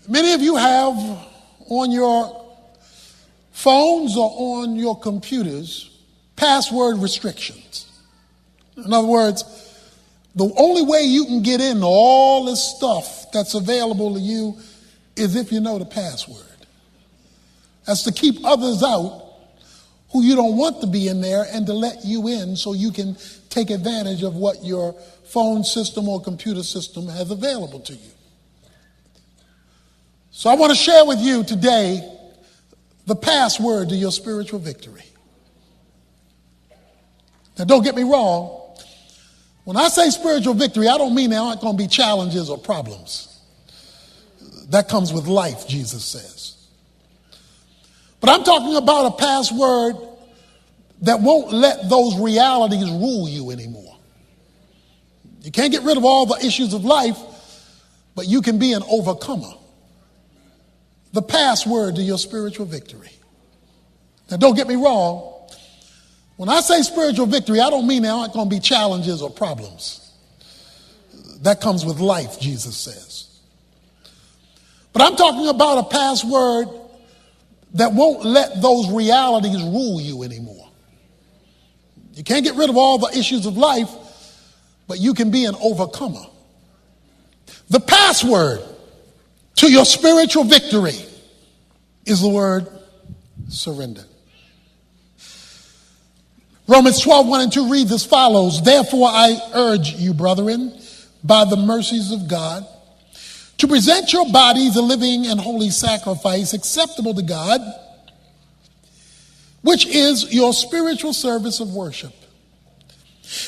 Many of you have on your phones or on your computers password restrictions. In other words, the only way you can get into all this stuff that's available to you is if you know the password. That's to keep others out who you don't want to be in there and to let you in so you can take advantage of what your phone system or computer system has available to you. So I want to share with you today the password to your spiritual victory. Now, don't get me wrong. When I say spiritual victory, I don't mean there aren't going to be challenges or problems. That comes with life, Jesus says. But I'm talking about a password that won't let those realities rule you anymore. You can't get rid of all the issues of life, but you can be an overcomer. The password to your spiritual victory. Now, don't get me wrong. When I say spiritual victory, I don't mean there aren't going to be challenges or problems. That comes with life, Jesus says. But I'm talking about a password that won't let those realities rule you anymore. You can't get rid of all the issues of life, but you can be an overcomer. The password to your spiritual victory is the word surrender. Romans 12:1-2 reads as follows: Therefore I urge you, brethren, by the mercies of God, to present your bodies a living and holy sacrifice acceptable to God, which is your spiritual service of worship.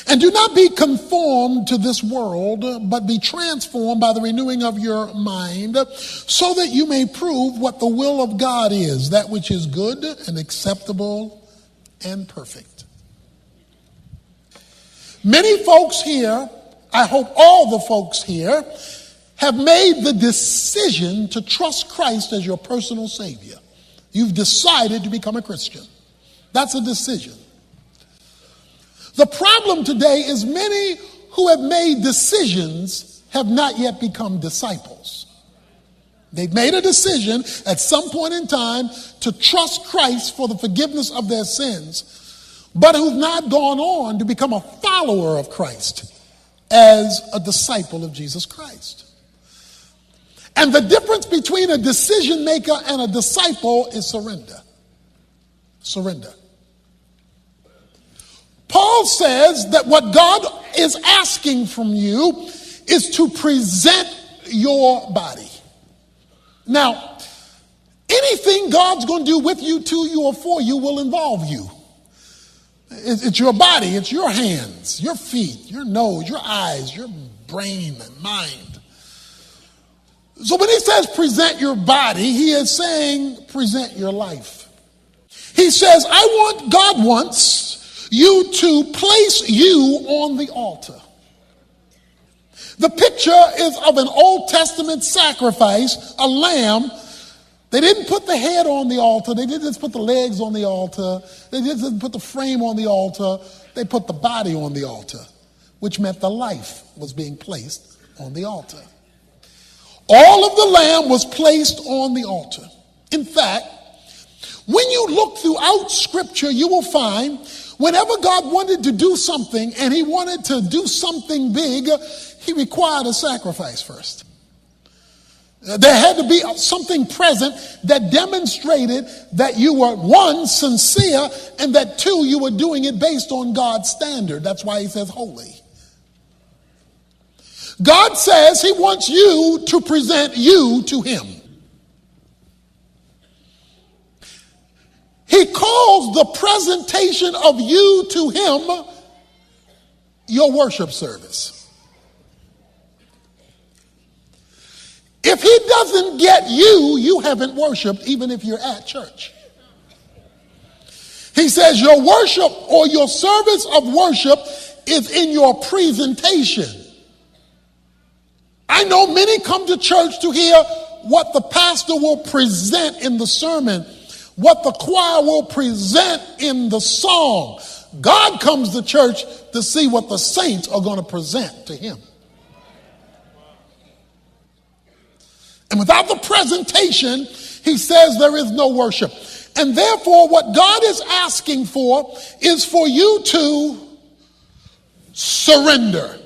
And do not be conformed to this world, but be transformed by the renewing of your mind, so that you may prove what the will of God is, that which is good and acceptable and perfect. Many folks here, I hope all the folks here, have made the decision to trust Christ as your personal Savior. You've decided to become a Christian. That's a decision. The problem today is many who have made decisions have not yet become disciples. They've made a decision at some point in time to trust Christ for the forgiveness of their sins, but who've not gone on to become a follower of Christ as a disciple of Jesus Christ. And the difference between a decision maker and a disciple is surrender. Surrender. Paul says that what God is asking from you is to present your body. Now, anything God's going to do with you, to you, or for you will involve you. It's your body, it's your hands, your feet, your nose, your eyes, your brain and mind. So when he says present your body, he is saying present your life. He says, God wants you to place you on the altar. The picture is of an Old Testament sacrifice, a lamb. They didn't put the head on the altar. They didn't just put the legs on the altar. They didn't put the frame on the altar. They put the body on the altar, which meant the life was being placed on the altar. All of the lamb was placed on the altar. In fact, when you look throughout Scripture, you will find whenever God wanted to do something and he wanted to do something big, he required a sacrifice first. There had to be something present that demonstrated that you were, one, sincere, and that, two, you were doing it based on God's standard. That's why he says holy. God says he wants you to present you to him. He calls the presentation of you to him your worship service. If he doesn't get you, you haven't worshiped, even if you're at church. He says your worship or your service of worship is in your presentation. I know many come to church to hear what the pastor will present in the sermon, what the choir will present in the song. God comes to church to see what the saints are going to present to him. And without the presentation, he says there is no worship. And therefore, what God is asking for is for you to surrender.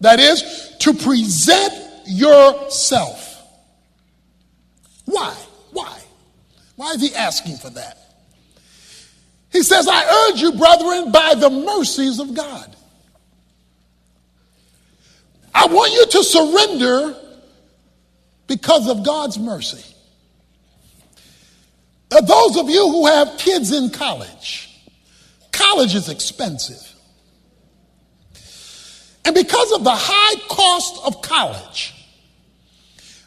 That is, to present yourself. Why? Why is he asking for that? He says, I urge you, brethren, by the mercies of God. I want you to surrender because of God's mercy. Those of you who have kids in college is expensive. And because of the high cost of college,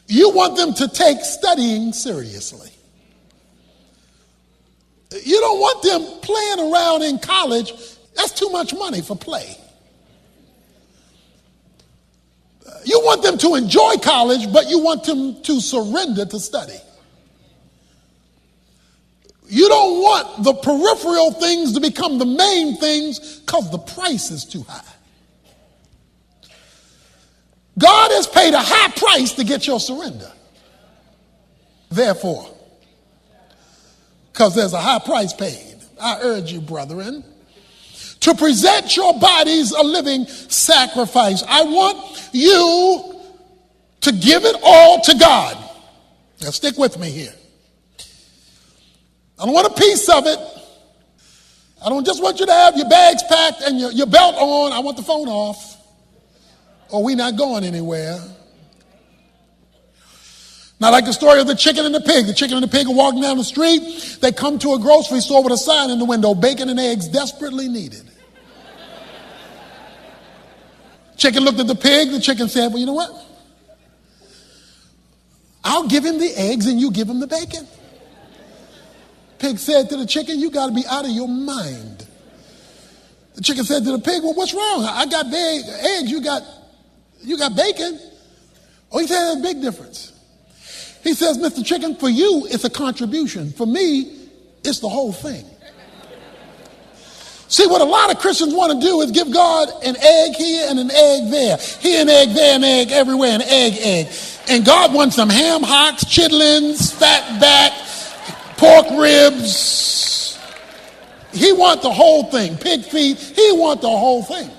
you want them to take studying seriously. You don't want them playing around in college. That's too much money for play. You want them to enjoy college, but you want them to surrender to study. You don't want the peripheral things to become the main things because the price is too high. God has paid a high price to get your surrender. Therefore, because there's a high price paid, I urge you, brethren, to present your bodies a living sacrifice. I want you to give it all to God. Now stick with me here. I don't want a piece of it. I don't just want you to have your bags packed and your belt on. I want the phone off, or we're not going anywhere. Not like the story of the chicken and the pig. The chicken and the pig are walking down the street. They come to a grocery store with a sign in the window, bacon and eggs desperately needed. Chicken looked at the pig. The chicken said, well, you know what? I'll give him the eggs and you give him the bacon. Pig said to the chicken, you got to be out of your mind. The chicken said to the pig, well, what's wrong? I got eggs, you got bacon. Oh, he said, there's a big difference. He says, Mr. Chicken, for you, it's a contribution. For me, it's the whole thing. See, what a lot of Christians want to do is give God an egg here and an egg there. Here an egg, there an egg, everywhere an egg. And God wants some ham hocks, chitlins, fat back, pork ribs. He wants the whole thing. Pig feet, he wants the whole thing.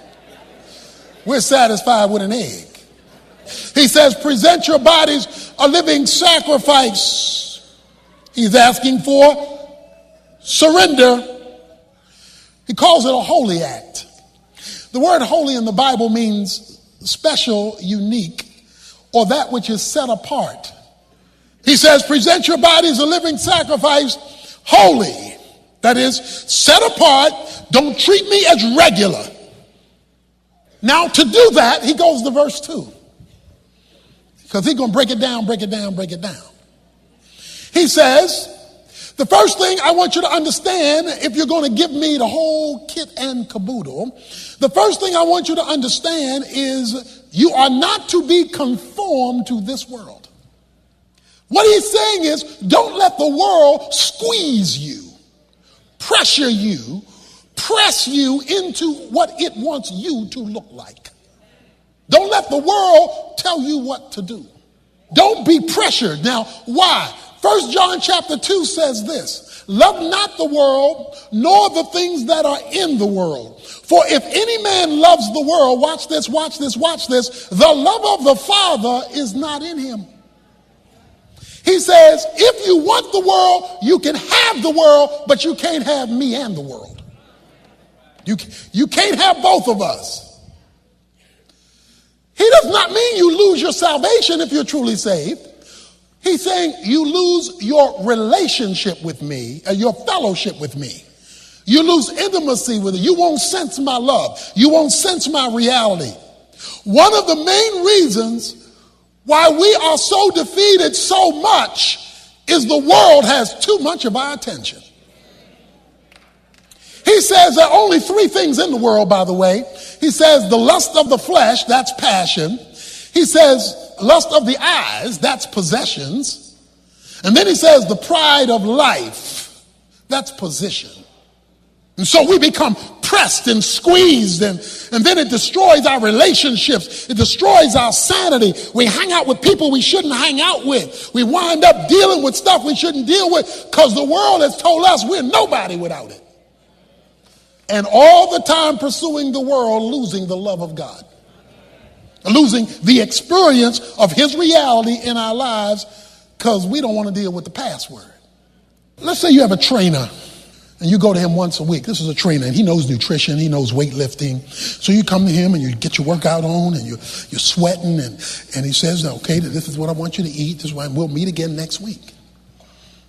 We're satisfied with an egg. He says, present your bodies a living sacrifice. He's asking for surrender. He calls it a holy act. The word holy in the Bible means special, unique, or that which is set apart. He says, present your bodies a living sacrifice, holy. That is, set apart. Don't treat me as regular. Now, to do that, he goes to verse 2. Because he's going to break it down. He says, the first thing I want you to understand, if you're going to give me the whole kit and caboodle, the first thing I want you to understand is you are not to be conformed to this world. What he's saying is, don't let the world squeeze you, pressure you, press you into what it wants you to look like. Don't let the world tell you what to do. Don't be pressured. Now, why? 1 John chapter 2 says this, love not the world, nor the things that are in the world. For if any man loves the world, watch this, the love of the Father is not in him. He says, if you want the world, you can have the world, but you can't have me and the world. You can't have both of us. He does not mean you lose your salvation if you're truly saved. He's saying you lose your relationship with me, your fellowship with me. You lose intimacy with it. You won't sense my love. You won't sense my reality. One of the main reasons why we are so defeated so much is the world has too much of our attention. He says there are only three things in the world, by the way. He says the lust of the flesh, that's passion. He says lust of the eyes, that's possessions. And then he says the pride of life, that's position. And so we become pressed and squeezed, and then it destroys our relationships. It destroys our sanity. We hang out with people we shouldn't hang out with. We wind up dealing with stuff we shouldn't deal with because the world has told us we're nobody without it. And all the time pursuing the world, losing the love of God. Losing the experience of his reality in our lives because we don't want to deal with the password. Let's say you have a trainer and you go to him once a week. This is a trainer and he knows nutrition, he knows weightlifting. So you come to him and you get your workout on and you're sweating and he says, okay, this is what I want you to eat. This is why we'll meet again next week.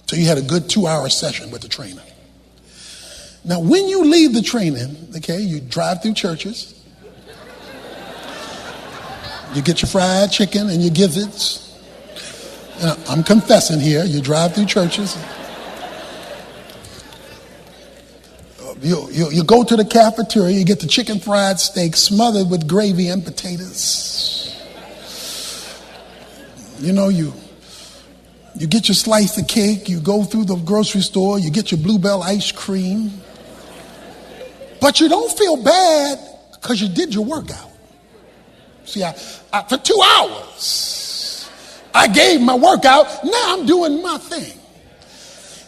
So you had a good 2-hour session with the trainer. Now, when you leave the training, okay, you drive through churches. You get your fried chicken and your gizzards. And I'm confessing here. You drive through churches. You go to the cafeteria. You get the chicken fried steak smothered with gravy and potatoes. You know, you get your slice of cake. You go through the grocery store. You get your Bluebell ice cream. But you don't feel bad because you did your workout. See, I for 2 hours, I gave my workout. Now I'm doing my thing.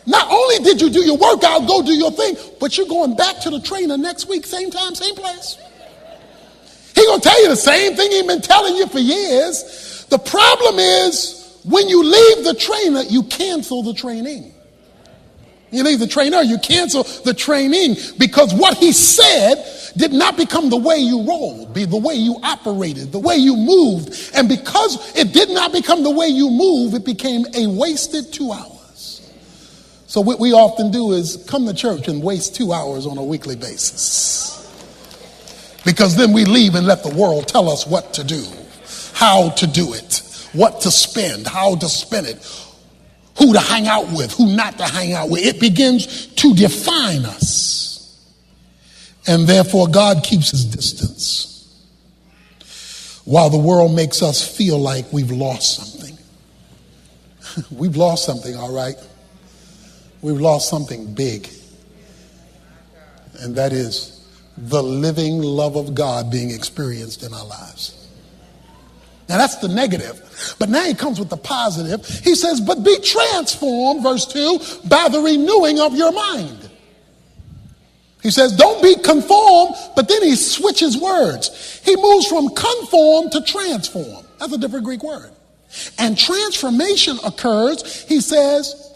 Not only did you do your workout, go do your thing, but you're going back to the trainer next week, same time, same place. He's going to tell you the same thing he's been telling you for years. The problem is when you leave the trainer, you cancel the training. You leave the trainer, you cancel the training because what he said did not become the way you rolled, be the way you operated, the way you moved. And because it did not become the way you move, it became a wasted 2 hours. So what we often do is come to church and waste 2 hours on a weekly basis. Because then we leave and let the world tell us what to do, how to do it, what to spend, how to spend it, who to hang out with, who not to hang out with. It begins to define us. And therefore, God keeps his distance while the world makes us feel like we've lost something. We've lost something, all right. We've lost something big. And that is the living love of God being experienced in our lives. Now that's the negative. But now he comes with the positive. He says, but be transformed, verse 2, by the renewing of your mind. He says, don't be conformed, but then he switches words. He moves from conform to transform. That's a different Greek word. And transformation occurs, he says,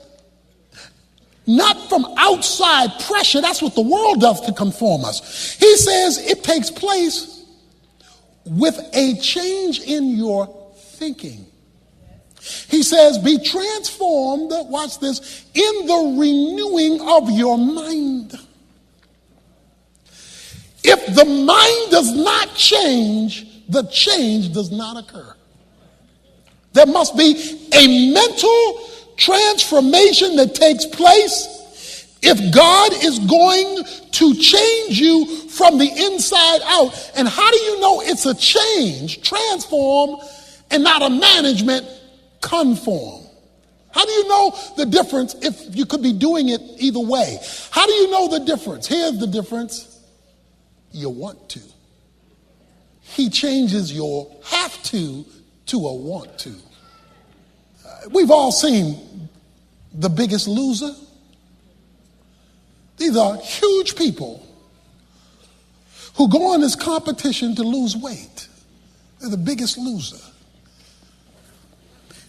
not from outside pressure. That's what the world does to conform us. He says it takes place with a change in your thinking. He says, be transformed, watch this, in the renewing of your mind. If the mind does not change, the change does not occur. There must be a mental transformation that takes place if God is going to change you from the inside out. And how do you know it's a change, transform, and not a management, conform? How do you know the difference if you could be doing it either way? How do you know the difference? Here's the difference. You want to. He changes your have to a want to. We've all seen The Biggest Loser. These are huge people who go on this competition to lose weight. They're the biggest loser.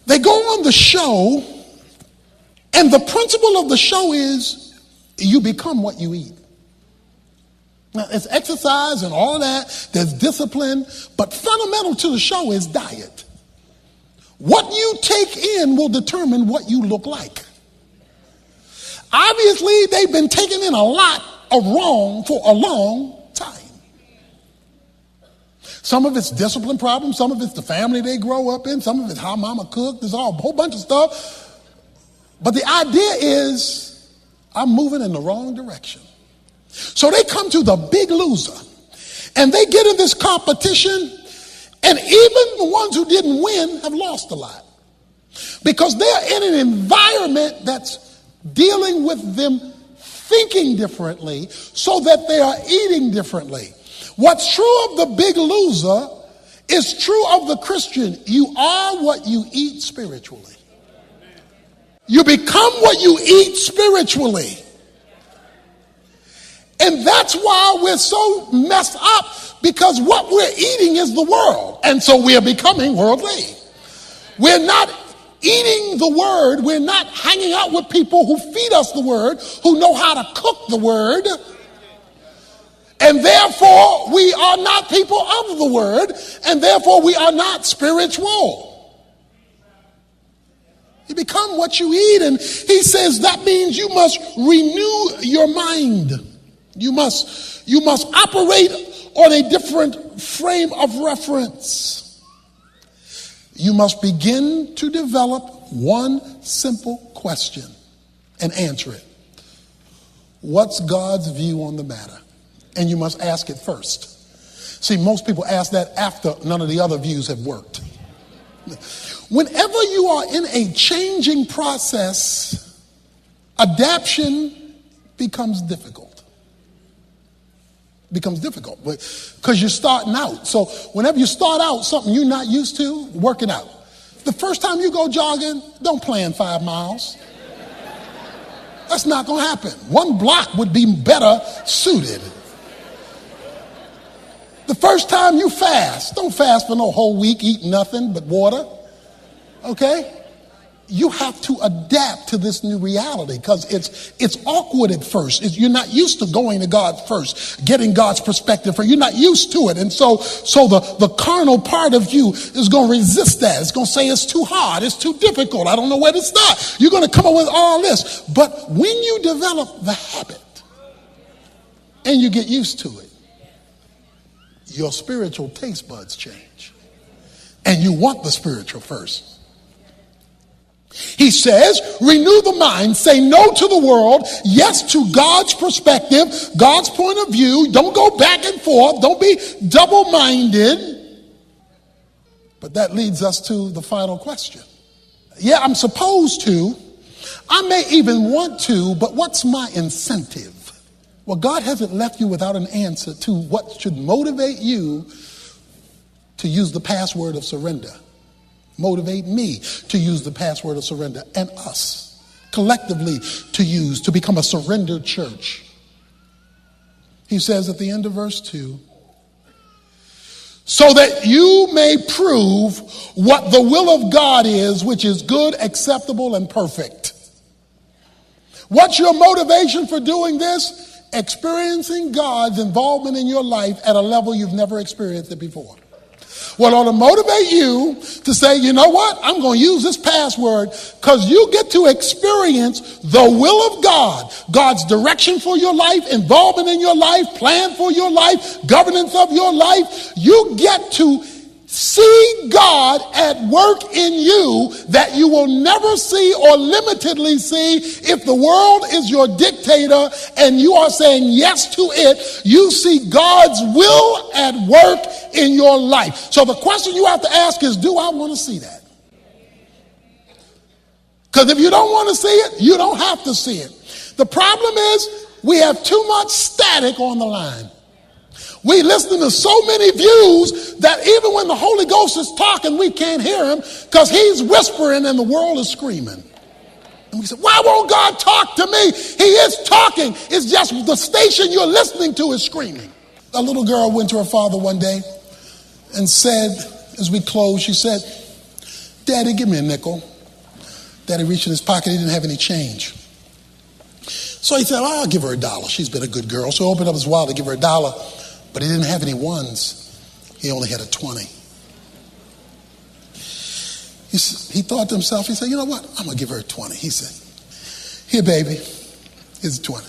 They go on the show, and the principle of the show is you become what you eat. Now, there's exercise and all of that. There's discipline. But fundamental to the show is diet. What you take in will determine what you look like. Obviously, they've been taking in a lot of wrong for a long time. Some of it's discipline problems. Some of it's the family they grow up in. Some of it's how mama cooked. There's a whole bunch of stuff. But the idea is I'm moving in the wrong direction. So they come to the big loser. And they get in this competition. And even the ones who didn't win have lost a lot. Because they're in an environment that's dealing with them thinking differently so that they are eating differently. What's true of the big loser is true of the Christian. You are what you eat spiritually. You become what you eat spiritually. And that's why we're so messed up, because what we're eating is the world. And so we're becoming worldly. We're not eating the word. We're not hanging out with people who feed us the word, who know how to cook the word. And therefore, we are not people of the word. And therefore, we are not spiritual. You become what you eat. And he says that means you must renew your mind. You must operate on a different frame of reference. You must begin to develop one simple question and answer it. What's God's view on the matter? And you must ask it first. See, most people ask that after none of the other views have worked. Whenever you are in a changing process, adaptation becomes difficult. Because you're starting out. So whenever you start out something you're not used to, work it out. The first time you go jogging, don't plan 5 miles. That's not going to happen. 1 block would be better suited. The first time you fast, don't fast for no whole week, eat nothing but water. Okay? You have to adapt to this new reality, because it's awkward at first. You're not used to going to God first, getting God's perspective first. You're not used to it. And so the carnal part of you is going to resist that. It's going to say it's too hard. It's too difficult. I don't know where to start. You're going to come up with all this. But when you develop the habit and you get used to it, your spiritual taste buds change. And you want the spiritual first. He says, renew the mind, say no to the world, yes to God's perspective, God's point of view. Don't go back and forth. Don't be double-minded. But that leads us to the final question. Yeah, I'm supposed to. I may even want to, but what's my incentive? Well, God hasn't left you without an answer to what should motivate you to use the password of surrender. Motivate me to use the password of surrender, and us collectively to become a surrendered church. He says at the end of verse 2, so that you may prove what the will of God is, which is good, acceptable, and perfect. What's your motivation for doing this? Experiencing God's involvement in your life at a level you've never experienced it before. What ought to motivate you to say, you know what? I'm going to use this password, because you get to experience the will of God, God's direction for your life, involvement in your life, plan for your life, governance of your life. You get to see God at work in you that you will never see or limitedly see if the world is your dictator and you are saying yes to it. You see God's will at work in your life. So the question you have to ask is, do I want to see that? Because if you don't want to see it, you don't have to see it. The problem is we have too much static on the line. We listen to so many views that even when the Holy Ghost is talking, we can't hear him because he's whispering and the world is screaming. And we say, why won't God talk to me? He is talking. It's just the station you're listening to is screaming. A little girl went to her father one day and said, as we closed, she said, Daddy, give me a nickel. Daddy reached in his pocket. He didn't have any change. So he said, I'll give her $1. She's been a good girl. So he opened up his wallet to give her $1. But he didn't have any ones. He only had a 20. He thought to himself, he said, you know what? I'm going to give her a 20. He said, here, baby, here's a 20.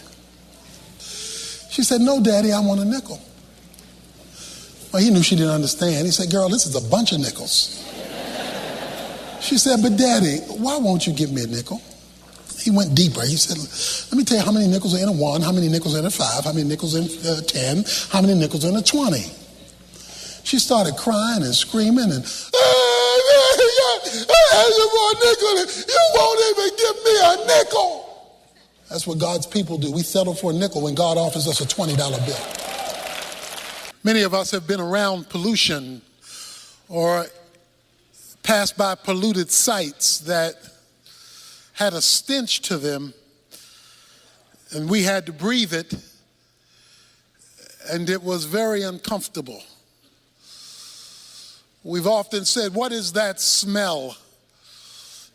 She said, no, Daddy, I want a nickel. Well, he knew she didn't understand. He said, girl, this is a bunch of nickels. She said, but Daddy, why won't you give me a nickel? He went deeper. He said, let me tell you how many nickels are in a 1, how many nickels are in a 5, how many nickels in a 10, how many nickels are in a 20. She started crying and screaming and, you want a nickel? You won't even give me a nickel. That's what God's people do. We settle for a nickel when God offers us a $20 bill. Many of us have been around pollution or passed by polluted sites that had a stench to them, and we had to breathe it, and it was very uncomfortable. We've often said, what is that smell?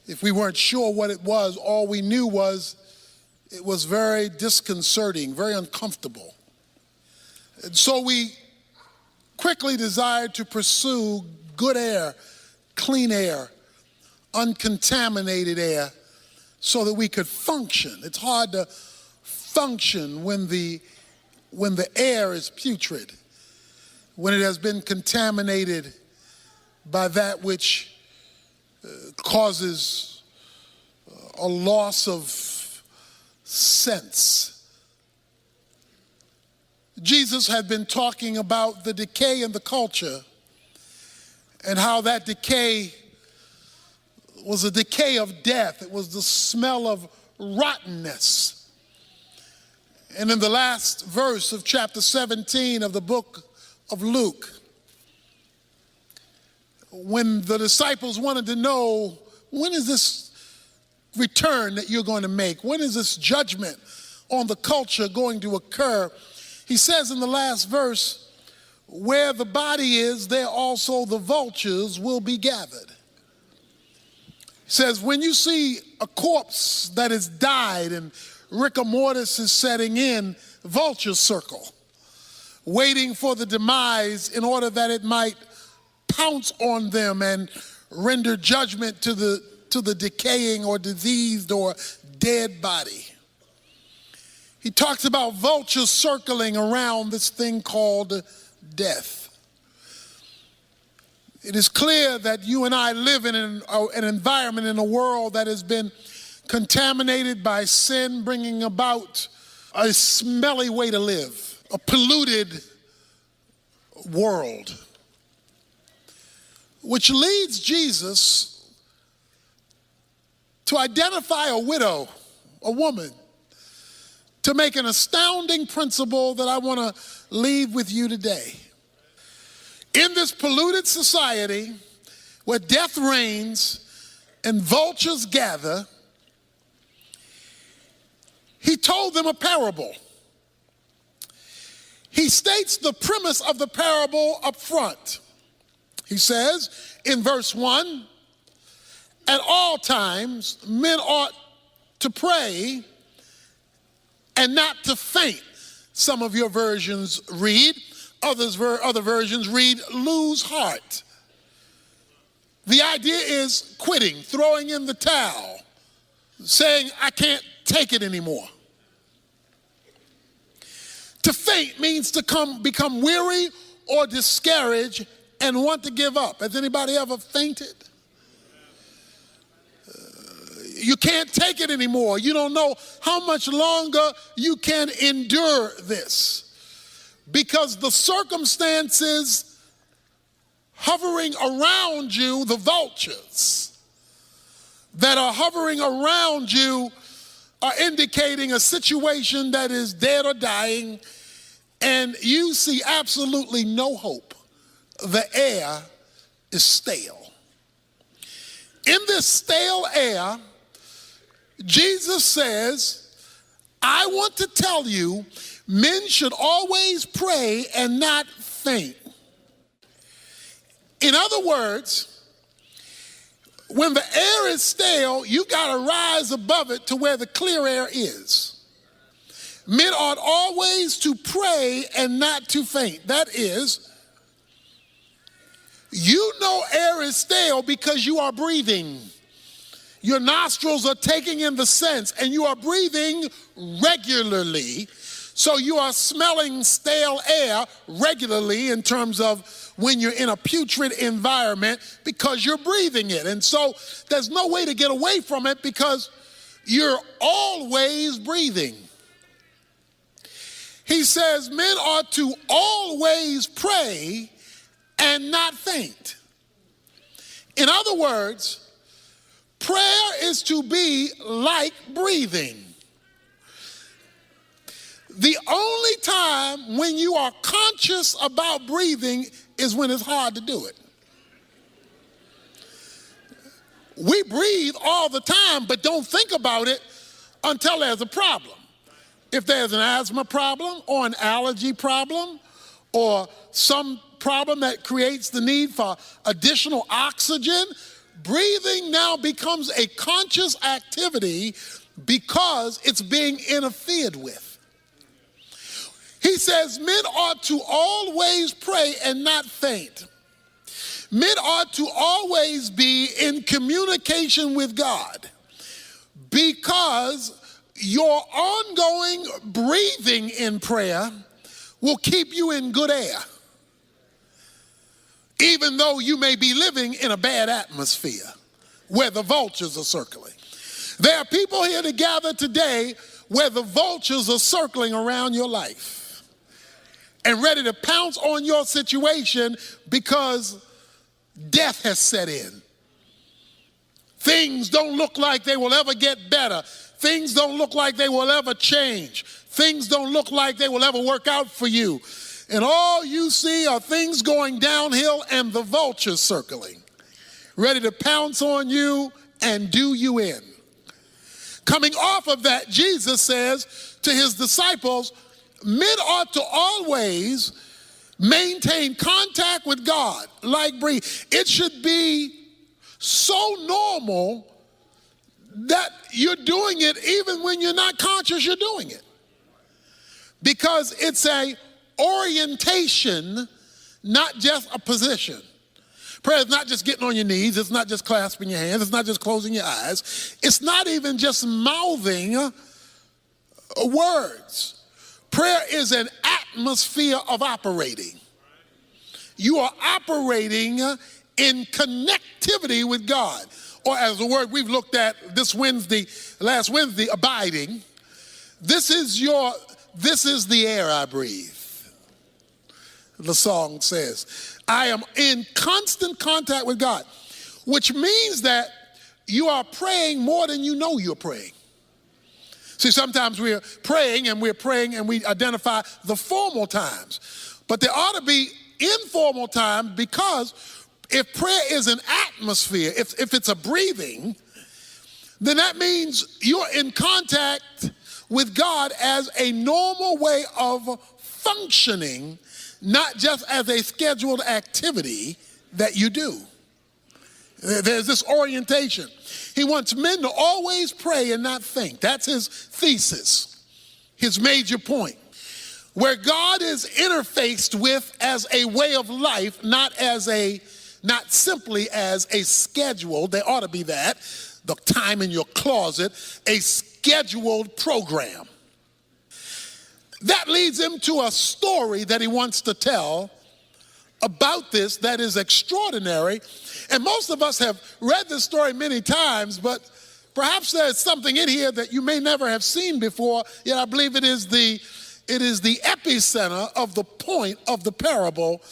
If we weren't sure what it was, all we knew was it was very disconcerting, very uncomfortable. And so we quickly desired to pursue good air, clean air, uncontaminated air, so that we could function. It's hard to function when the air is putrid, when it has been contaminated by that which causes a loss of sense. Jesus had been talking about the decay in the culture and how that decay was a decay of death. It was the smell of rottenness. And in the last verse of chapter 17 of the book of Luke, when the disciples wanted to know, when is this return that you're going to make? When is this judgment on the culture going to occur? He says in the last verse, where the body is, there also the vultures will be gathered. He says, when you see a corpse that has died and rigor mortis is setting in, vultures circle, waiting for the demise in order that it might pounce on them and render judgment to the decaying or diseased or dead body. He talks about vultures circling around this thing called death. It is clear that you and I live in an environment, in a world that has been contaminated by sin, bringing about a smelly way to live, a polluted world, which leads Jesus to identify a widow, a woman, to make an astounding principle that I want to leave with you today. In this polluted society where death reigns and vultures gather, he told them a parable. He states the premise of the parable up front. He says in verse 1, at all times men ought to pray and not to faint. Some of your versions read, other versions read, lose heart. The idea is quitting, throwing in the towel, saying, I can't take it anymore. To faint means to become weary or discouraged and want to give up. Has anybody ever fainted? You can't take it anymore. You don't know how much longer you can endure this, because the circumstances hovering around you, the vultures that are hovering around you, are indicating a situation that is dead or dying, and you see absolutely no hope. The air is stale. In this stale air, Jesus says, I want to tell you, men should always pray and not faint. In other words, when the air is stale, you got to rise above it to where the clear air is. Men ought always to pray and not to faint. That is, you know air is stale because you are breathing. Your nostrils are taking in the scents, and you are breathing regularly. So you are smelling stale air regularly in terms of when you're in a putrid environment, because you're breathing it. And so there's no way to get away from it because you're always breathing. He says men ought to always pray and not faint. In other words, prayer is to be like breathing. The only time when you are conscious about breathing is when it's hard to do it. We breathe all the time, but don't think about it until there's a problem. If there's an asthma problem or an allergy problem or some problem that creates the need for additional oxygen, breathing now becomes a conscious activity because it's being interfered with. He says men ought to always pray and not faint. Men ought to always be in communication with God because your ongoing breathing in prayer will keep you in good air, even though you may be living in a bad atmosphere where the vultures are circling. There are people here to gather today where the vultures are circling around your life and ready to pounce on your situation because death has set in. Things don't look like they will ever get better. Things don't look like they will ever change. Things don't look like they will ever work out for you. And all you see are things going downhill and the vultures circling, ready to pounce on you and do you in. Coming off of that, Jesus says to his disciples, men ought to always maintain contact with God like breathe. It should be so normal that you're doing it even when you're not conscious you're doing it. Because it's a orientation, not just a position. Prayer is not just getting on your knees. It's not just clasping your hands. It's not just closing your eyes. It's not even just mouthing words. Prayer is an atmosphere of operating. You are operating in connectivity with God. Or as the word we've looked at last Wednesday, abiding. This is the air I breathe. The song says, I am in constant contact with God, which means that you are praying more than you know you're praying. See, sometimes we're praying and we identify the formal times. But there ought to be informal time, because if prayer is an atmosphere, if it's a breathing, then that means you're in contact with God as a normal way of functioning, not just as a scheduled activity that you do. There's this orientation. He wants men to always pray and not think. That's his thesis, his major point. Where God is interfaced with as a way of life, not simply as a schedule. There ought to be that, the time in your closet, a scheduled program. That leads him to a story that he wants to tell about this that is extraordinary. And most of us have read this story many times, but perhaps there's something in here that you may never have seen before, yet I believe it is the epicenter of the point of the parable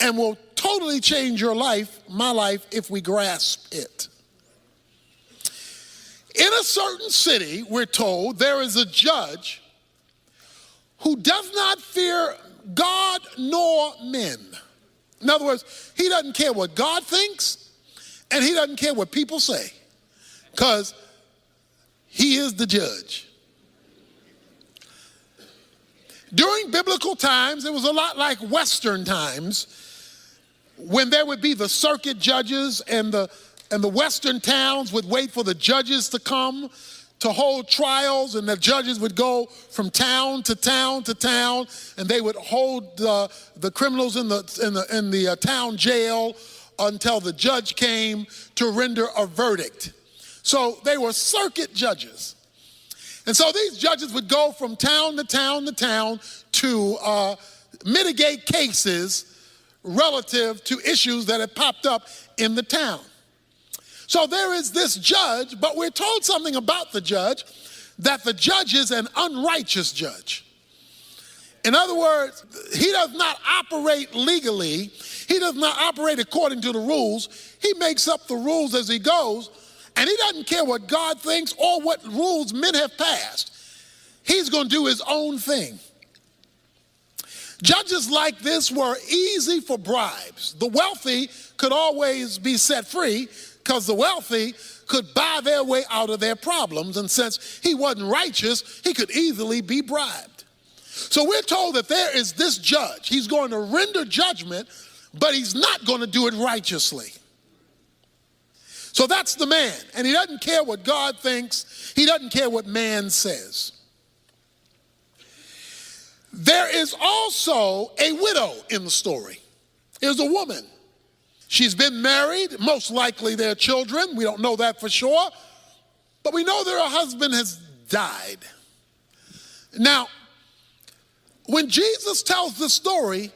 and will totally change your life, my life, if we grasp it. In a certain city, we're told, there is a judge who does not fear God nor men. In other words, he doesn't care what God thinks, and he doesn't care what people say, because he is the judge. During biblical times, it was a lot like Western times, when there would be the circuit judges, and the Western towns would wait for the judges to come to hold trials, and the judges would go from town to town to town, and they would hold the criminals in the town jail until the judge came to render a verdict. So they were circuit judges. And so these judges would go from town to town to town to mitigate cases relative to issues that had popped up in the town. So there is this judge, but we're told something about the judge, that the judge is an unrighteous judge. In other words, he does not operate legally. He does not operate according to the rules. He makes up the rules as he goes, and he doesn't care what God thinks or what rules men have passed. he's going to do his own thing. Judges like this were easy for bribes. The wealthy could always be set free because the wealthy could buy their way out of their problems. And since he wasn't righteous, he could easily be bribed. So we're told that there is this judge. He's going to render judgment, but he's not going to do it righteously. So that's the man. And he doesn't care what God thinks. He doesn't care what man says. There is also a widow in the story. There's a woman. She's been married. Most likely there are children. We don't know that for sure. But we know that her husband has died. Now, when Jesus tells the story,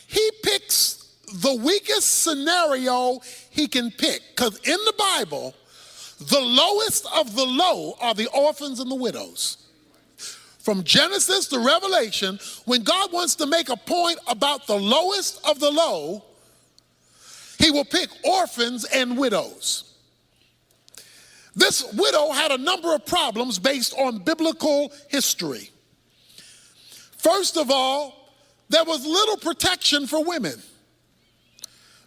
he picks the weakest scenario he can pick. Because in the Bible, the lowest of the low are the orphans and the widows. From Genesis to Revelation, when God wants to make a point about the lowest of the low, he will pick orphans and widows. This widow had a number of problems based on biblical history. First of all, there was little protection for women.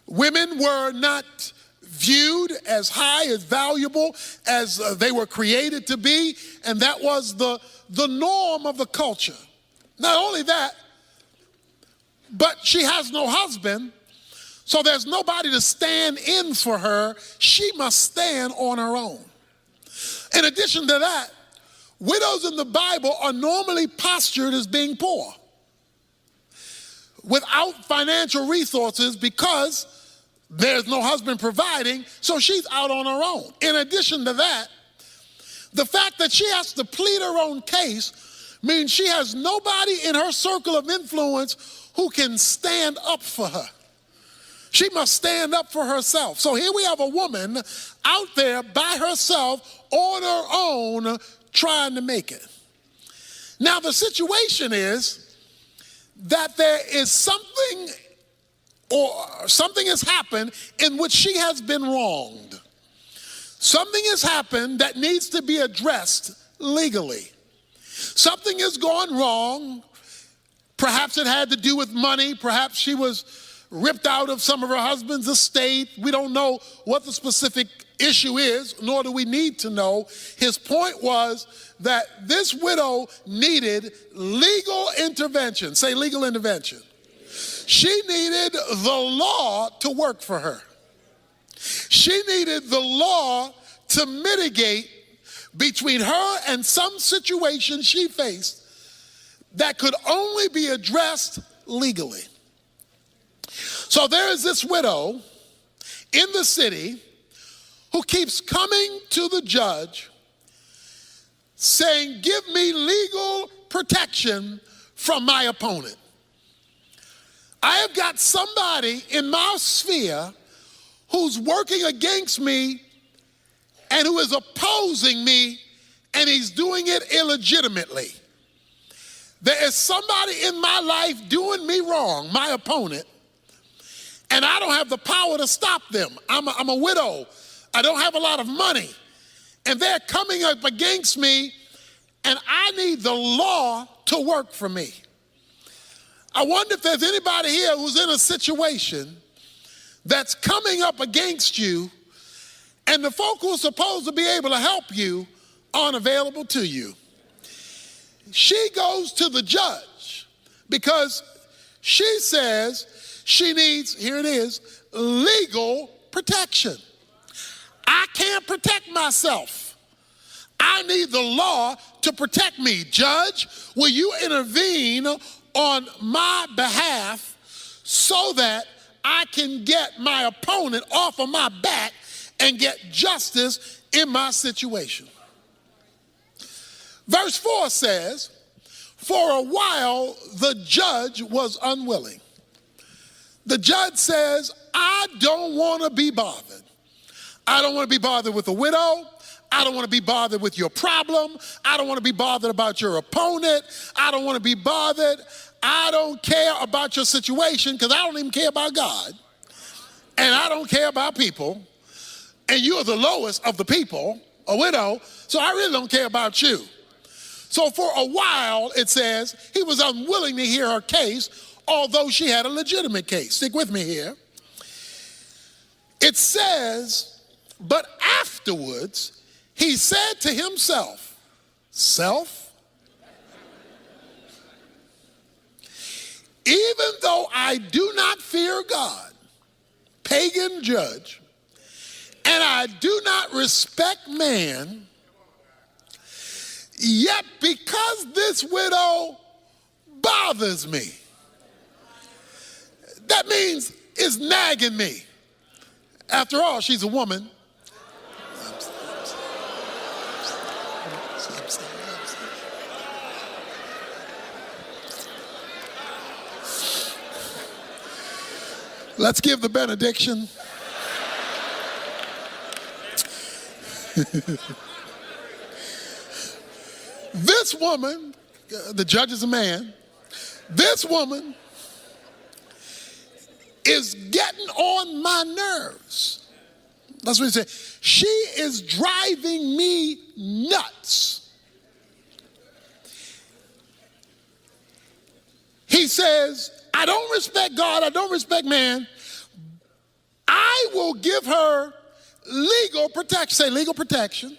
Women were not viewed as high, as valuable as they were created to be, and that was the norm of the culture. Not only that, but she has no husband, so there's nobody to stand in for her. She must stand on her own. In addition to that, widows in the Bible are normally postured as being poor, without financial resources because there's no husband providing, so she's out on her own. In addition to that, the fact that she has to plead her own case means she has nobody in her circle of influence who can stand up for her. She must stand up for herself. So here we have a woman out there by herself on her own trying to make it. Now the situation is that there is something has happened in which she has been wronged. Something has happened that needs to be addressed legally. Something has gone wrong. Perhaps it had to do with money. Perhaps she was ripped out of some of her husband's estate. We don't know what the specific issue is, nor do we need to know. His point was that this widow needed legal intervention. Say legal intervention. She needed the law to work for her. She needed the law to mitigate between her and some situation she faced that could only be addressed legally. So there is this widow in the city who keeps coming to the judge saying, give me legal protection from my opponent. I have got somebody in my sphere who's working against me and who is opposing me, and he's doing it illegitimately. There is somebody in my life doing me wrong, my opponent, and I don't have the power to stop them. I'm a widow. I don't have a lot of money, and they're coming up against me, and I need the law to work for me. I wonder if there's anybody here who's in a situation that's coming up against you, and the folk who are supposed to be able to help you aren't available to you. She goes to the judge because she says she needs, here it is, legal protection. I can't protect myself. I need the law to protect me. Judge, will you intervene on my behalf so that I can get my opponent off of my back and get justice in my situation? Verse 4 says, for a while the judge was unwilling. The judge says, I don't want to be bothered. I don't want to be bothered with a widow. I don't want to be bothered with your problem. I don't want to be bothered about your opponent. I don't want to be bothered. I don't care about your situation because I don't even care about God. And I don't care about people. And you are the lowest of the people, a widow, so I really don't care about you. So for a while, it says, he was unwilling to hear her case, although she had a legitimate case. Stick with me here. It says, but afterwards, he said to himself, self, even though I do not fear God, pagan judge, and I do not respect man, yet because this widow bothers me, that means it's nagging me. After all, she's a woman. Let's give the benediction. This woman, the judge is a man, this woman is getting on my nerves. That's what he said. She is driving me nuts. He says, I don't respect God, I don't respect man. I will give her legal protection. Say legal protection.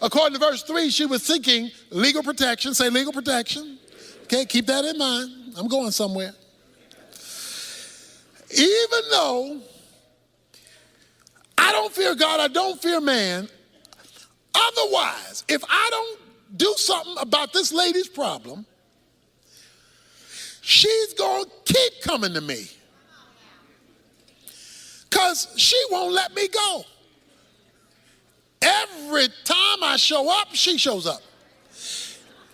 According to verse 3, she was seeking legal protection. Say legal protection. Okay, keep that in mind. I'm going somewhere. Even though I don't fear God, I don't fear man, otherwise, if I don't do something about this lady's problem, she's going to keep coming to me because she won't let me go. Every time I show up, she shows up.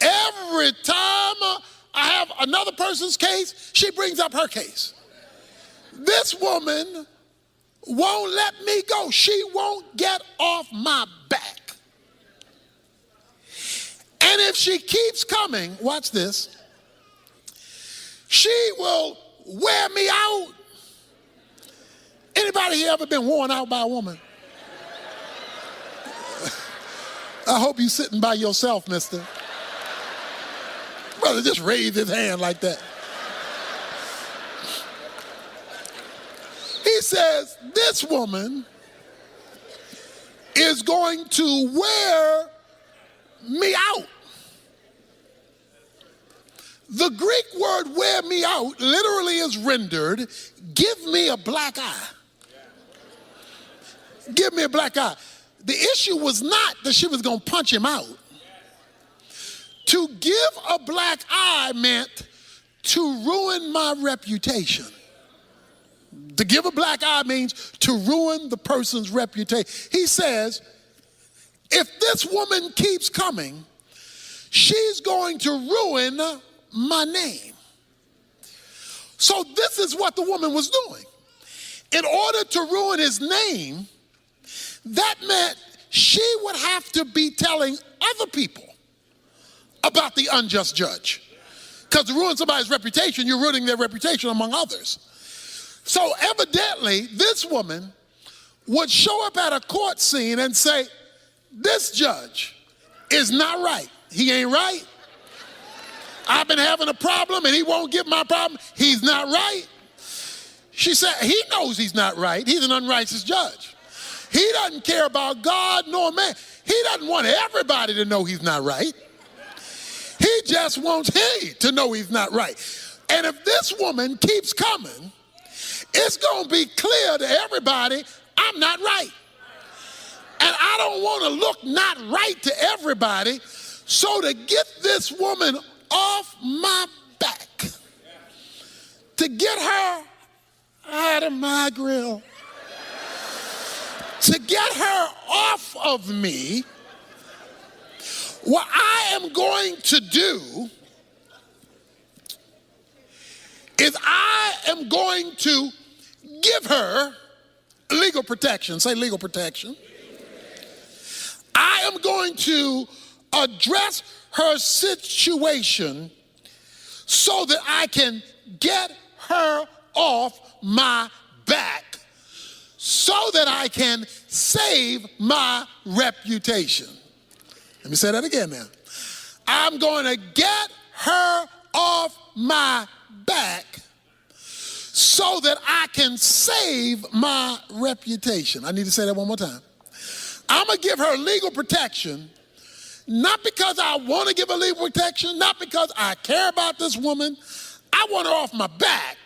Every time I have another person's case, she brings up her case. This woman won't let me go. She won't get off my back. And if she keeps coming, watch this, she will wear me out. Anybody here ever been worn out by a woman? I hope you're sitting by yourself, mister. Brother, just raise his hand like that. He says, this woman is going to wear me out. The Greek word wear me out literally is rendered, give me a black eye. Give me a black eye. The issue was not that she was going to punch him out. To give a black eye meant to ruin my reputation. To give a black eye means to ruin the person's reputation. He says, if this woman keeps coming, she's going to ruin my name. So this is what the woman was doing. In order to ruin his name, that meant she would have to be telling other people about the unjust judge. Because to ruin somebody's reputation, you're ruining their reputation among others. So evidently, this woman would show up at a court scene and say, this judge is not right. He ain't right. I've been having a problem and he won't get my problem. He's not right. She said, he knows he's not right. He's an unrighteous judge. He doesn't care about God nor man. He doesn't want everybody to know he's not right. He just wants he to know he's not right. And if this woman keeps coming, it's going to be clear to everybody I'm not right. And I don't want to look not right to everybody. So to get this woman off my back, to get her out of my grill, to get her off of me, what I am going to do is I am going to give her legal protection. Say legal protection. I am going to address her situation so that I can get her off my back, so that I can save my reputation. Let me say that again now. I'm going to get her off my back so that I can save my reputation. I need to say that one more time. I'm going to give her legal protection, not because I want to give her legal protection, not because I care about this woman. I want her off my back,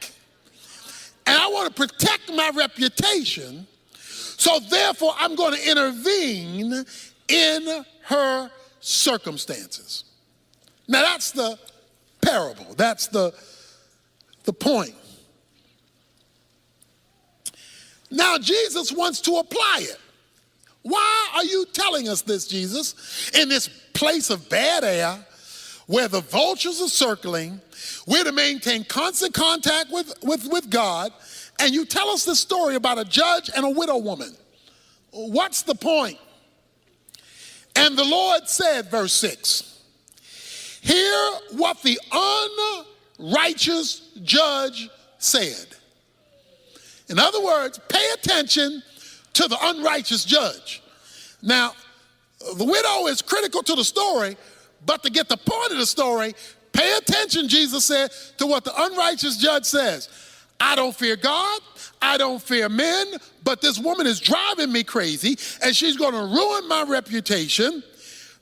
and I want to protect my reputation, so therefore I'm going to intervene in her circumstances. Now that's the parable. That's the point. Now Jesus wants to apply it. Why are you telling us this, Jesus? In this place of bad air, where the vultures are circling, we're to maintain constant contact with God, and you tell us this story about a judge and a widow woman. What's the point? And the Lord said, verse 6, hear what the unrighteous judge said. In other words, pay attention to the unrighteous judge. Now, the widow is critical to the story, but to get the point of the story, pay attention, Jesus said, to what the unrighteous judge says. I don't fear God, I don't fear men, but this woman is driving me crazy, and she's going to ruin my reputation.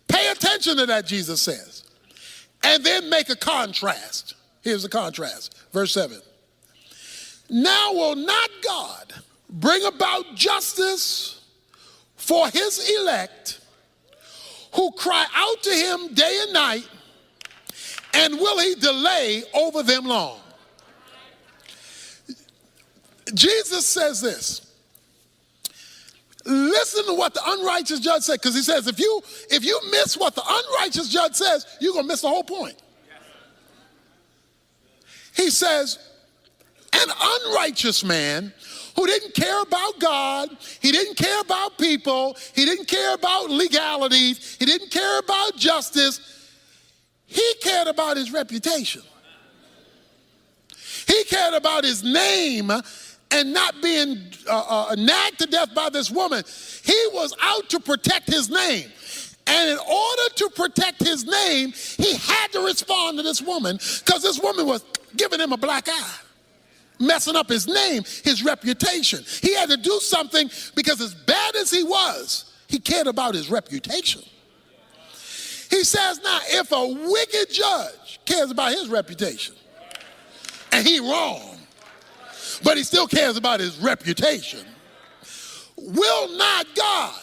Pay attention to that, Jesus says. And then make a contrast. Here's the contrast. Verse 7. Now will not God bring about justice for his elect who cry out to him day and night, and will he delay over them long? Jesus says this. Listen to what the unrighteous judge said, because he says if you miss what the unrighteous judge says, you're going to miss the whole point. He says, an unrighteous man who didn't care about God, he didn't care about people, he didn't care about legalities, he didn't care about justice, he cared about his reputation. He cared about his name and not being nagged to death by this woman. He was out to protect his name. And in order to protect his name, he had to respond to this woman, because this woman was giving him a black eye, messing up his name, his reputation. He had to do something, because as bad as he was, he cared about his reputation. He says, now, if a wicked judge cares about his reputation, and he wrong, but he still cares about his reputation, will not God,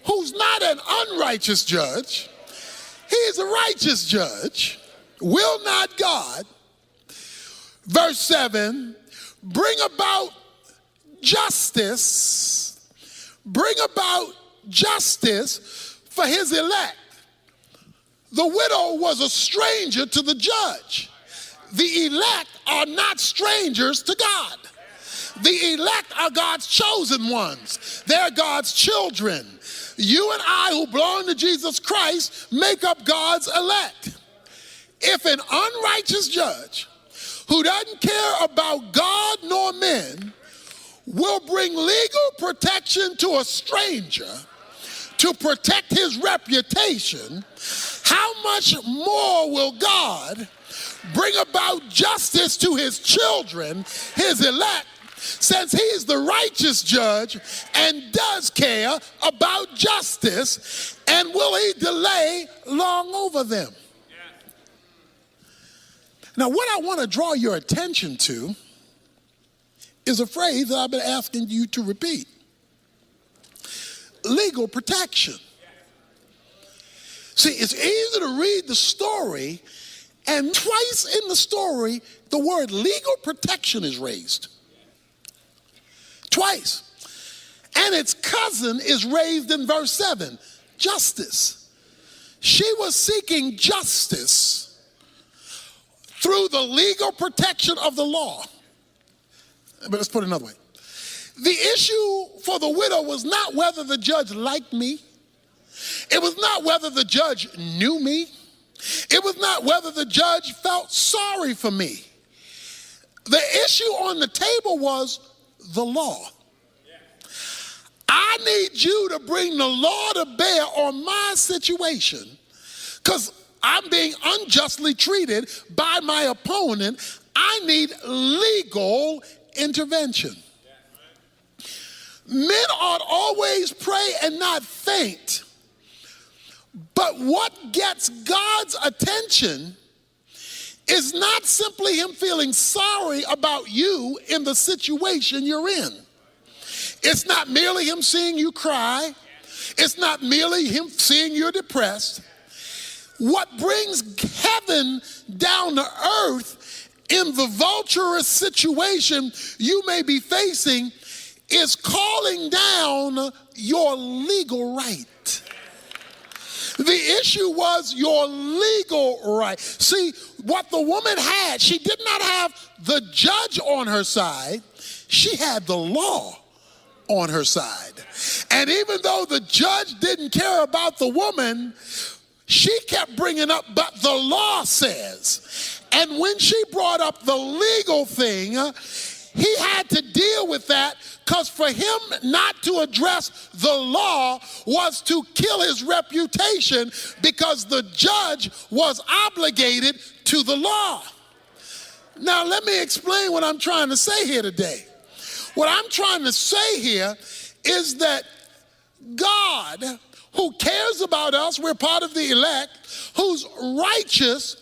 who's not an unrighteous judge, he's a righteous judge, will not God, verse 7, bring about justice for his elect? The widow was a stranger to the judge. The elect are not strangers to God. The elect are God's chosen ones. They're God's children. You and I, who belong to Jesus Christ, make up God's elect. If an unrighteous judge who doesn't care about God nor men will bring legal protection to a stranger to protect his reputation, how much more will God bring about justice to his children, his elect, since he's the righteous judge and does care about justice, and will he delay long over them? Now, what I want to draw your attention to is a phrase that I've been asking you to repeat. Legal protection. See, it's easy to read the story, and twice in the story, the word legal protection is raised. Twice. And its cousin is raised in verse 7, justice. She was seeking justice through the legal protection of the law. But let's put it another way. The issue for the widow was not whether the judge liked me. It was not whether the judge knew me. It was not whether the judge felt sorry for me. The issue on the table was the law. I need you to bring the law to bear on my situation, because I'm being unjustly treated by my opponent. I need legal intervention. Men ought always pray and not faint. But what gets God's attention is not simply him feeling sorry about you in the situation you're in. It's not merely him seeing you cry. It's not merely him seeing you're depressed. What brings heaven down to earth in the vulturous situation you may be facing is calling down your legal right. The issue was your legal right. See, what the woman had, she did not have the judge on her side. She had the law on her side. And even though the judge didn't care about the woman, she kept bringing up, but the law says. And when she brought up the legal thing, he had to deal with that, because for him not to address the law was to kill his reputation, because the judge was obligated to the law. Now let me explain what I'm trying to say here today. What I'm trying to say here is that God, who cares about us, we're part of the elect, who's righteous,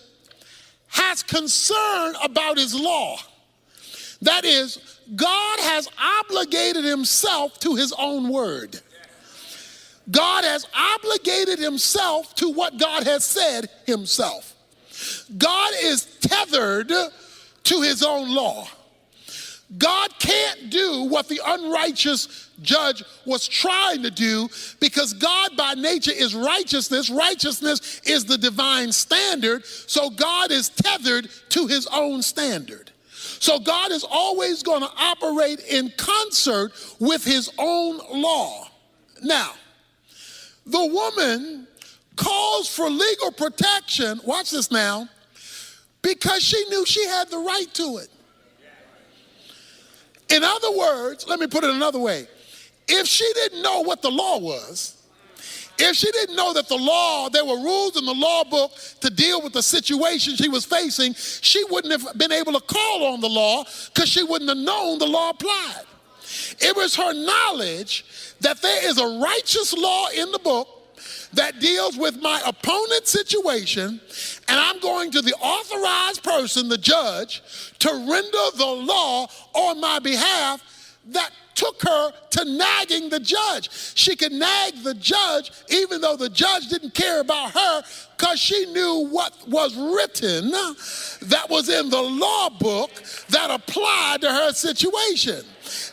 has concern about his law. That is, God has obligated himself to his own word. God has obligated himself to what God has said himself. God is tethered to his own law. God can't do what the unrighteous judge was trying to do, because God by nature is righteousness. Righteousness is the divine standard, so God is tethered to his own standard. So God is always going to operate in concert with his own law. Now, the woman calls for legal protection, watch this now, because she knew she had the right to it. In other words, let me put it another way. If she didn't know what the law was, if she didn't know that the law, there were rules in the law book to deal with the situation she was facing, she wouldn't have been able to call on the law, because she wouldn't have known the law applied. It was her knowledge that there is a righteous law in the book that deals with my opponent's situation, and I'm going to the authorized person, the judge, to render the law on my behalf. That took her to nagging the judge. She could nag the judge even though the judge didn't care about her, because she knew what was written that was in the law book that applied to her situation.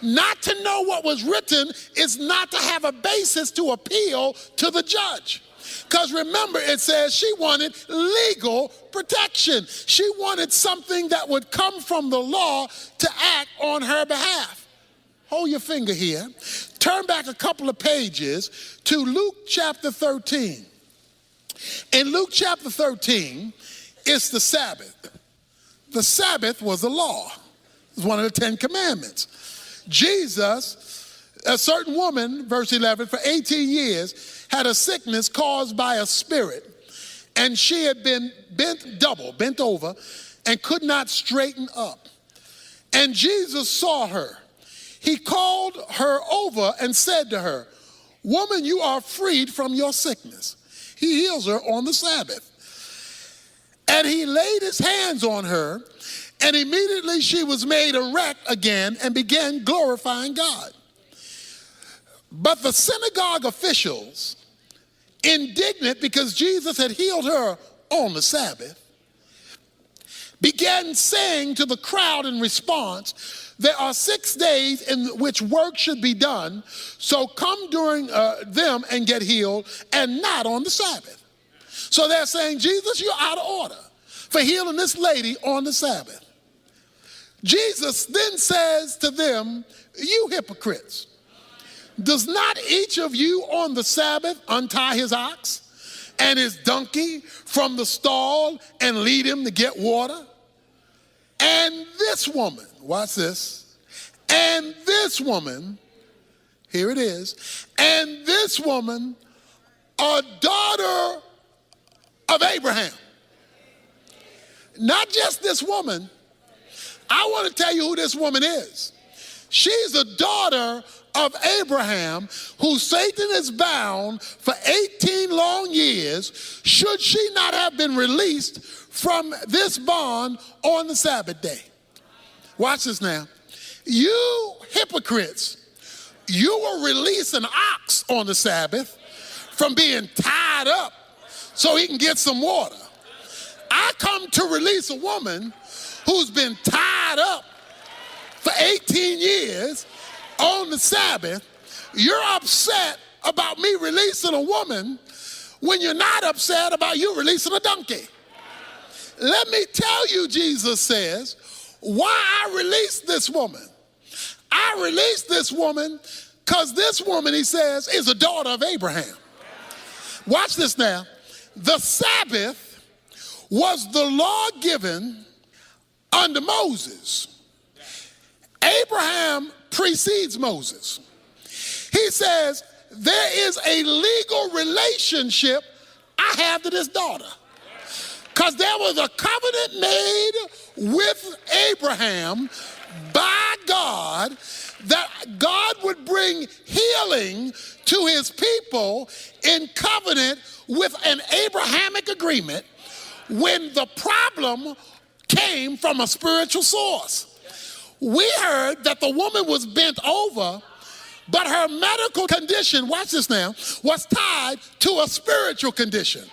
Not to know what was written is not to have a basis to appeal to the judge. Because remember, it says she wanted legal protection. She wanted something that would come from the law to act on her behalf. Hold your finger here. Turn back a couple of pages to Luke chapter 13. In Luke chapter 13, it's the Sabbath. The Sabbath was a law. It was one of the 10 Commandments. Jesus, a certain woman, verse 11, for 18 years had a sickness caused by a spirit, and she had been bent over, and could not straighten up. And Jesus saw her. He called her over and said to her, "Woman, you are freed from your sickness." He heals her on the Sabbath. And he laid his hands on her, and immediately she was made erect again and began glorifying God. But the synagogue officials, indignant because Jesus had healed her on the Sabbath, began saying to the crowd in response, "There are 6 days in which work should be done, so come during them and get healed, and not on the Sabbath." So they're saying, Jesus, you're out of order for healing this lady on the Sabbath. Jesus then says to them, "You hypocrites, does not each of you on the Sabbath untie his ox and his donkey from the stall and lead him to get water? And this woman," watch this, "and this woman," here it is, "and this woman, a daughter of Abraham. Not just this woman. I want to tell you who this woman is. She's a daughter of Abraham who Satan is bound for 18 long years, should she not have been released from this bond on the Sabbath day. Watch this now. You hypocrites, you will release an ox on the Sabbath from being tied up so he can get some water. I come to release a woman who's been tied up for 18 years on the Sabbath. You're upset about me releasing a woman when you're not upset about you releasing a donkey. Let me tell you, Jesus says, why I released this woman. I released this woman because this woman, he says, is a daughter of Abraham. Watch this now. The Sabbath was the law given under Moses. Abraham precedes Moses. He says, there is a legal relationship I have to this daughter. Because there was a covenant made with Abraham by God that God would bring healing to his people in covenant with an Abrahamic agreement when the problem came from a spiritual source. We heard that the woman was bent over, but her medical condition, watch this now, was tied to a spiritual condition.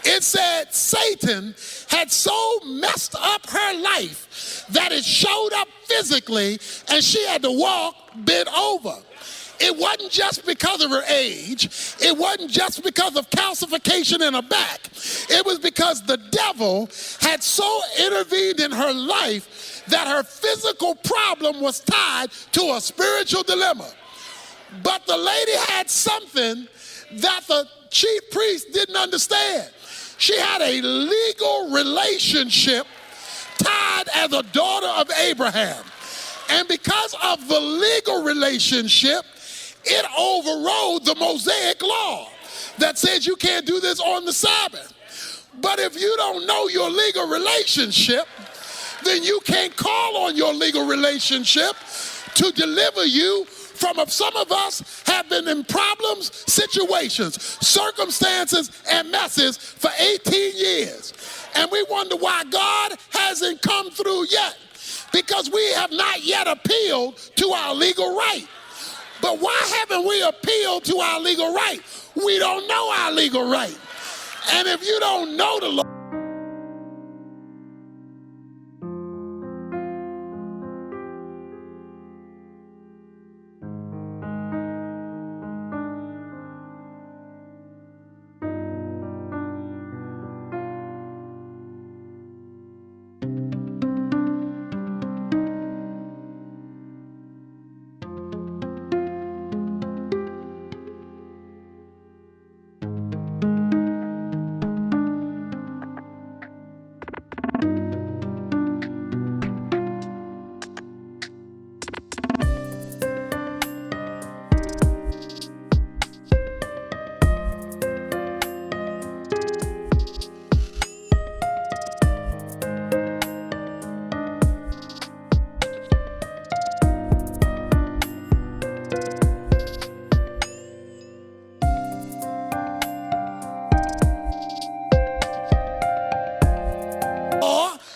It said Satan had so messed up her life that it showed up physically and she had to walk bent over. It wasn't just because of her age. It wasn't just because of calcification in her back. It was because the devil had so intervened in her life that her physical problem was tied to a spiritual dilemma. But the lady had something that the chief priest didn't understand. She had a legal relationship tied as a daughter of Abraham. And because of the legal relationship, it overrode the Mosaic law that says you can't do this on the Sabbath. But if you don't know your legal relationship, then you can't call on your legal relationship to deliver you from some of us have been in problems, situations, circumstances, and messes for 18 years. And we wonder why God hasn't come through yet, because we have not yet appealed to our legal right. But why haven't we appealed to our legal right? We don't know our legal right. And if you don't know the law,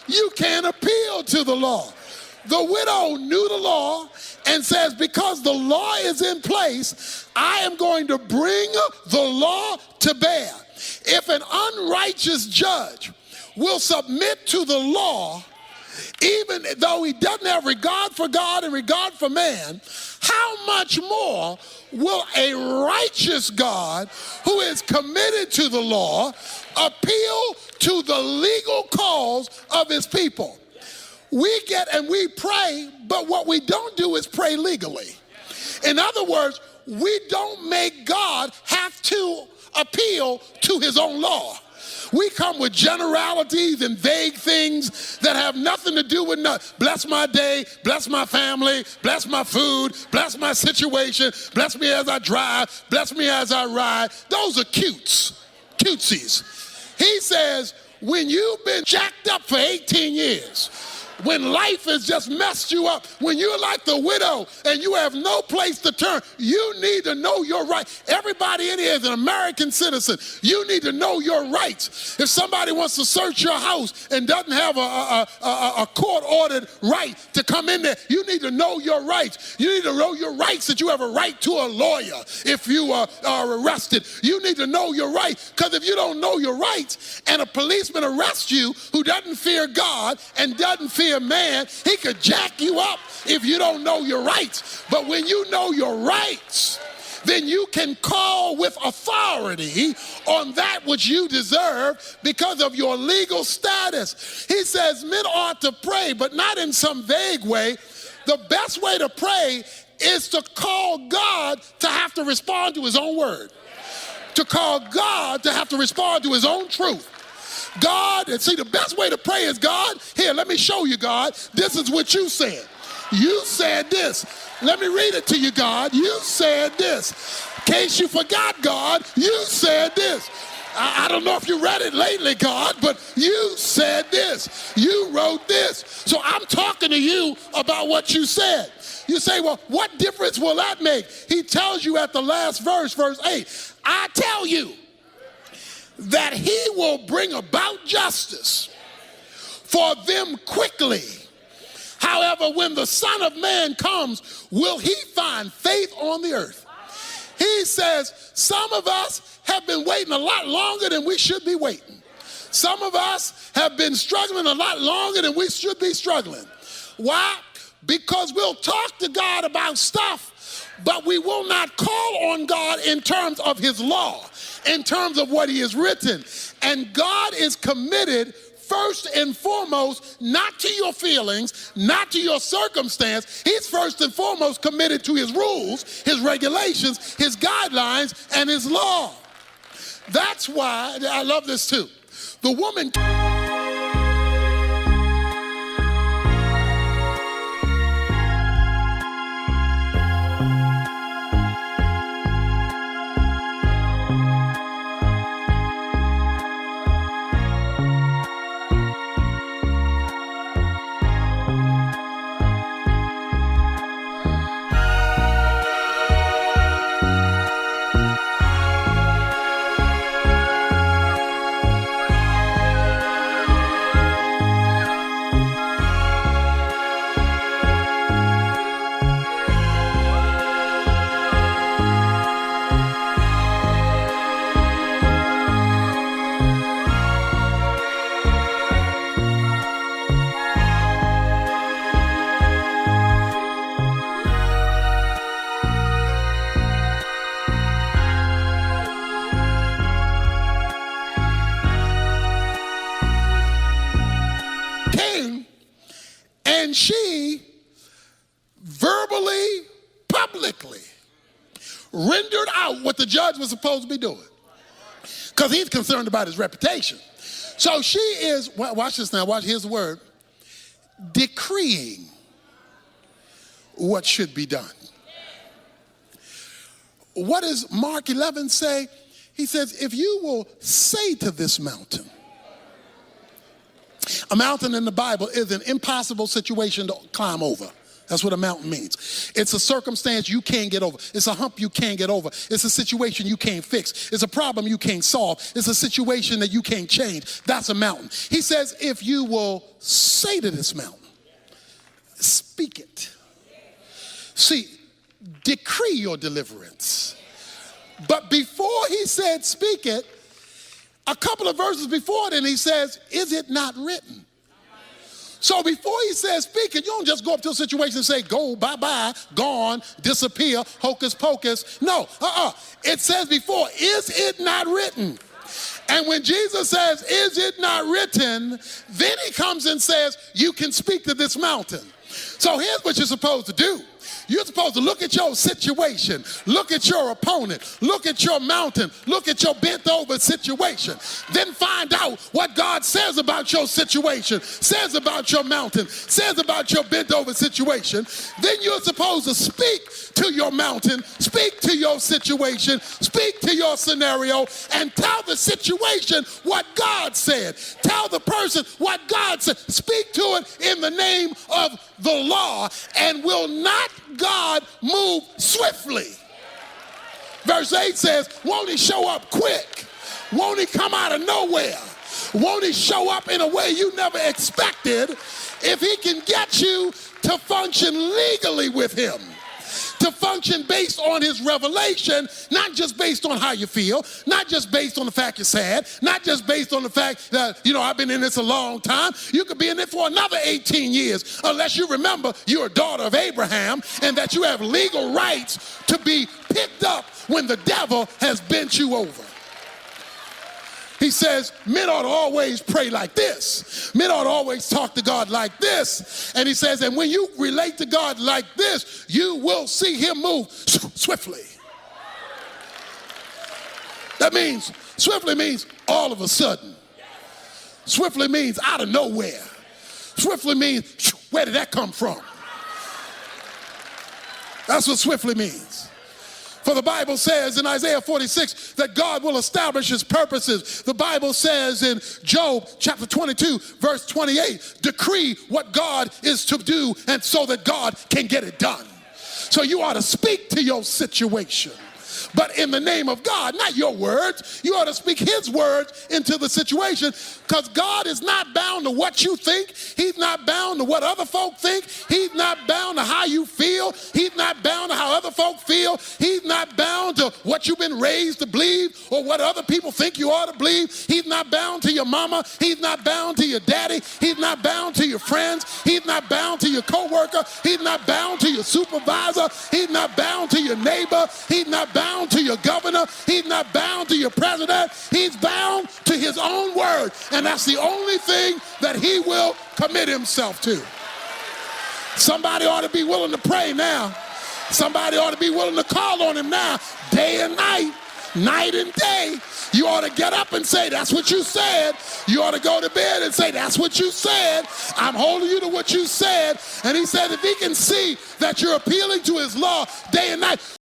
you can't appeal to the law. The widow knew the law and says, because the law is in place, I am going to bring the law to bear. If an unrighteous judge will submit to the law, even though he doesn't have regard for God and regard for man, how much more will a righteous God who is committed to the law appeal to the legal cause of his people? We get and we pray, but what we don't do is pray legally. In other words, we don't make God have to appeal to his own law. We come with generalities and vague things that have nothing to do with nothing. Bless my day, bless my family, bless my food, bless my situation, bless me as I drive, bless me as I ride. Those are cutesies. He says, when you've been jacked up for 18 years, when life has just messed you up, when you're like the widow and you have no place to turn, you need to know your rights. Everybody in here is an American citizen. You need to know your rights. If somebody wants to search your house and doesn't have a court-ordered right to come in there, you need to know your rights. You need to know your rights, that you have a right to a lawyer if you are arrested. You need to know your rights, because if you don't know your rights and a policeman arrests you who doesn't fear God and doesn't fear man, he could jack you up if you don't know your rights. But when you know your rights, then you can call with authority on that which you deserve because of your legal status. He says men ought to pray, but not in some vague way. The best way to pray is to call God to have to respond to his own word, to call God to have to respond to his own truth. God, and see, the best way to pray is, God, here, let me show you, God, this is what you said. You said this. Let me read it to you, God. You said this. In case you forgot, God, you said this. I don't know if you read it lately, God, but you said this. You wrote this. So I'm talking to you about what you said. You say, well, what difference will that make? He tells you at the last verse, verse 8, I tell you that he will bring about justice for them quickly. However, when the Son of Man comes, will he find faith on the earth? He says, some of us have been waiting a lot longer than we should be waiting. Some of us have been struggling a lot longer than we should be struggling. Why? Because we'll talk to God about stuff, but we will not call on God in terms of his law, in terms of what he has written. And God is committed first and foremost, not to your feelings, not to your circumstance. He's first and foremost committed to his rules, his regulations, his guidelines, and his law. That's why, I love this too. The woman and she verbally, publicly rendered out what the judge was supposed to be doing, because he's concerned about his reputation. So she is, watch this now, watch, here's the word, decreeing what should be done. What does Mark 11 say? He says, if you will say to this mountain, a mountain in the Bible is an impossible situation to climb over. That's what a mountain means. It's a circumstance you can't get over. It's a hump you can't get over. It's a situation you can't fix. It's a problem you can't solve. It's a situation that you can't change. That's a mountain. He says, if you will say to this mountain, speak it. See, decree your deliverance. But before he said speak it, a couple of verses before then he says, is it not written? So before he says speak it, you don't just go up to a situation and say, go, bye-bye, gone, disappear, hocus pocus. No, It says before, is it not written? And when Jesus says, is it not written? Then he comes and says, you can speak to this mountain. So here's what you're supposed to do. You're supposed to look at your situation, look at your opponent, look at your mountain, look at your bent over situation. Then find out what God says about your situation, says about your mountain, says about your bent over situation. Then you're supposed to speak to your mountain, speak to your situation, speak to your scenario, and tell the situation what God said. Tell the person what God said. Speak to it in the name of the law. And will not God move swiftly? Verse 8 says, won't he show up quick? Won't he come out of nowhere? Won't he show up in a way you never expected if he can get you to function legally with him? To function based on his revelation, not just based on how you feel, not just based on the fact you're sad, not just based on the fact that, I've been in this a long time. You could be in it for another 18 years, unless you remember you're a daughter of Abraham and that you have legal rights to be picked up when the devil has bent you over. He says, men ought to always pray like this. Men ought to always talk to God like this. And he says, and when you relate to God like this, you will see him move swiftly. That means, swiftly means all of a sudden. Swiftly means out of nowhere. Swiftly means, where did that come from? That's what swiftly means. For the Bible says in Isaiah 46 that God will establish his purposes. The Bible says in Job chapter 22 verse 28, decree what God is to do and so that God can get it done. So you ought to speak to your situation, but in the name of God, not your words. You ought to speak his words into the situation, because God is not bound to what you think. He's not bound to what other folk think. He's not bound to how you feel. He's not bound to how other folk feel. He's not bound to what you've been raised to believe or what other people think you ought to believe. He's not bound to your mama. He's not bound to your daddy. He's not bound to your friends. He's not bound to your coworker. He's not bound to your supervisor. He's not bound to your neighbor. He's not bound to your governor. He's not bound to your president. He's bound to his own word. And that's the only thing that he will commit himself to. Somebody ought to be willing to pray now. Somebody ought to be willing to call on him now, day and night, night and day. You ought to get up and say, that's what you said. You ought to go to bed and say, that's what you said. I'm holding you to what you said. And he said, if he can see that you're appealing to his law day and night,